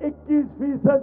21%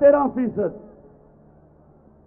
13%,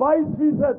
22%,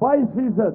22%।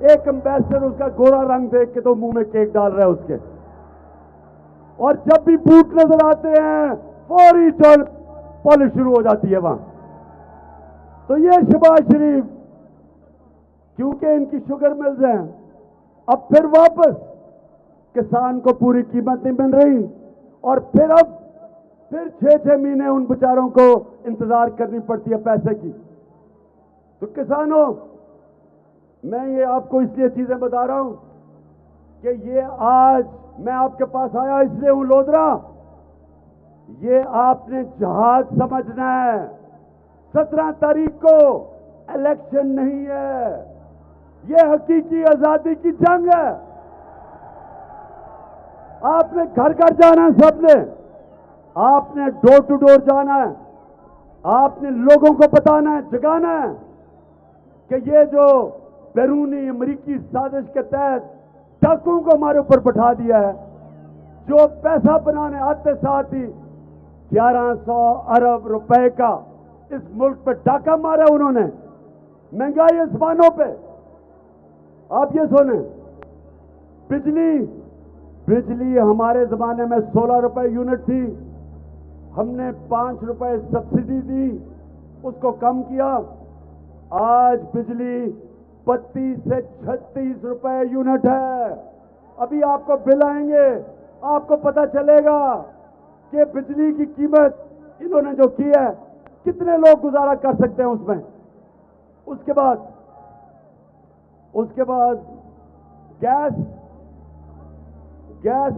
ایک امبیسڈر اس کا گورا رنگ دیکھ کے تو منہ میں کیک ڈال رہا ہے اس کے، اور جب بھی بوٹ نظر آتے ہیں فوری چول پالش شروع ہو جاتی ہے وہاں. تو یہ شہباز شریف کیونکہ ان کی شوگر ملز ہیں، اب پھر واپس کسان کو پوری قیمت نہیں مل رہی، اور پھر 6 مہینے ان بیچاروں کو انتظار کرنی پڑتی ہے پیسے کی. تو کسانوں، میں یہ آپ کو اس لیے چیزیں بتا رہا ہوں کہ یہ آج میں آپ کے پاس آیا اس لیے ہوں لودرا، یہ آپ نے جہاد سمجھنا ہے. 17 تاریخ کو الیکشن نہیں ہے، یہ حقیقی آزادی کی جنگ ہے. آپ نے گھر گھر جانا ہے، سب نے، آپ نے ڈور ٹو ڈور جانا ہے، آپ نے لوگوں کو بتانا ہے، جگانا ہے کہ یہ جو بیرونی امریکی سازش کے تحت ڈاکوؤں کو ہمارے اوپر بٹھا دیا ہے، جو پیسہ بنانے آتے ساتھ ہی 1100 ارب روپے کا اس ملک پہ ڈاکہ مارا انہوں نے، مہنگائی آسمانوں پہ. آپ یہ سنیں، بجلی ہمارے زمانے میں 16 روپے یونٹ تھی، ہم نے 5 روپے سبسڈی دی، اس کو کم کیا، آج بجلی 32 سے 36 روپے یونٹ ہے. ابھی آپ کو بل آئیں گے، آپ کو پتہ چلے گا کہ بجلی کی قیمت انہوں نے جو کی ہے کتنے لوگ گزارا کر سکتے ہیں اس میں. اس کے بعد گیس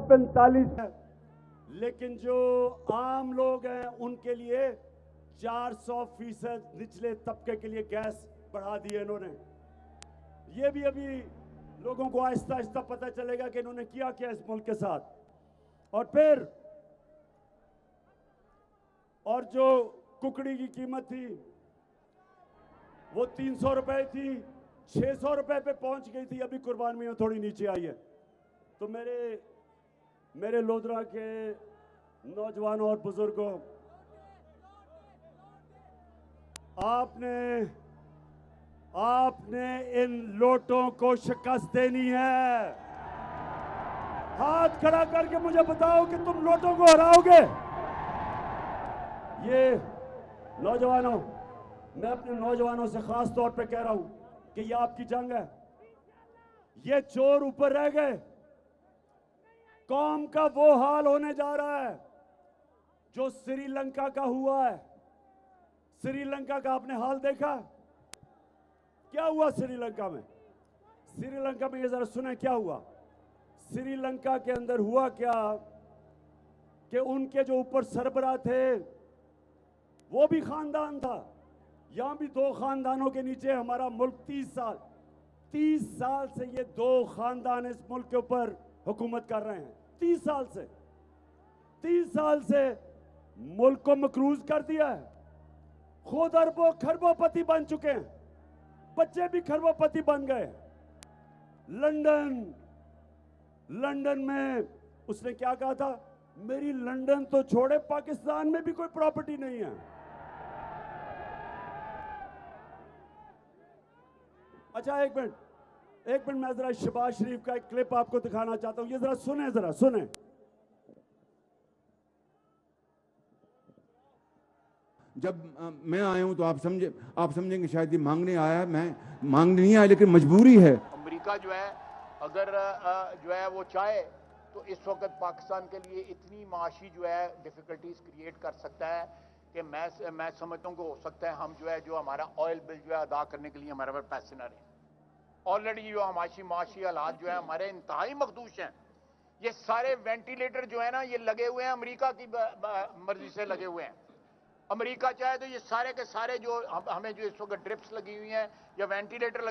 45 ہے، لیکن جو عام لوگ ہیں ان کے لیے 400% نچلے طبقے کے لیے گیس بڑھا دی ہے انہوں نے. یہ بھی ابھی لوگوں کو آہستہ آہستہ پتہ چلے گا کہ انہوں نے کیا کیا اس ملک کے ساتھ. اور جو ککڑی کی قیمت تھی وہ 300 روپے تھی، 600 روپے پہ پہنچ گئی تھی، ابھی قربان میں تھوڑی نیچے آئی ہے. تو میرے لودرا کے نوجوانوں اور بزرگوں، آپ نے ان لوٹوں کو شکست دینی ہے. ہاتھ کھڑا کر کے مجھے بتاؤ کہ تم لوٹوں کو ہراؤ گے. یہ نوجوانوں، میں اپنے نوجوانوں سے خاص طور پہ کہہ رہا ہوں کہ یہ آپ کی جنگ ہے. یہ چور اوپر رہ گئے، قوم کا وہ حال ہونے جا رہا ہے جو سری لنکا کا ہوا ہے. سری لنکا کا آپ نے حال دیکھا؟ کیا ہوا سری لنکا میں؟ سری لنکا میں یہ ذرا سنیں کیا ہوا. سری لنکا کے اندر ہوا کیا کہ ان کے جو اوپر سربراہ تھے وہ بھی خاندان تھا. یہاں بھی 2 خاندانوں کے نیچے ہمارا ملک 30 سال سے یہ 2 خاندان اس ملک کے اوپر حکومت کر رہے ہیں. 30 سال سے ملک کو مقروض کر دیا ہے. خود اربوں کھربوں پتی بن چکے ہیں، بچے بھی کھربوں پتی بن گئے. لندن میں اس نے کیا کہا تھا؟ میری لندن تو چھوڑے، پاکستان میں بھی کوئی پراپرٹی نہیں ہے. اچھا ایک منٹ میں ذرا شہباز شریف کا ایک کلپ آپ کو دکھانا چاہتا ہوں. یہ ذرا سنیں. جب میں آیا ہوں تو آپ سمجھیں گے شاید یہ مانگنے آیا ہے. میں مانگنے نہیں آیا، لیکن مجبوری ہے. امریکہ جو ہے اگر جو ہے وہ چاہے تو اس وقت پاکستان کے لیے اتنی معاشی جو ہے ڈیفیکلٹیز کریٹ کر سکتا ہے کہ میں سمجھتا ہوں کہ ہو سکتا ہے ہم جو ہمارا آئل بل جو ہے ادا کرنے کے لیے ہمارے پاس پیسے نہ رہیں. آلریڈی جو معاشی حالات جو ہے ہمارے انتہائی مخدوش ہیں. یہ سارے وینٹیلیٹر جو ہے نا یہ لگے ہوئے ہیں امریکہ کی مرضی سے لگے ہوئے ہیں. امریکہ چاہے تو یہ سارے کے سارے جو ہمیں جو اس وقت ڈرپس لگی ہوئی ہیں یا وینٹیلیٹر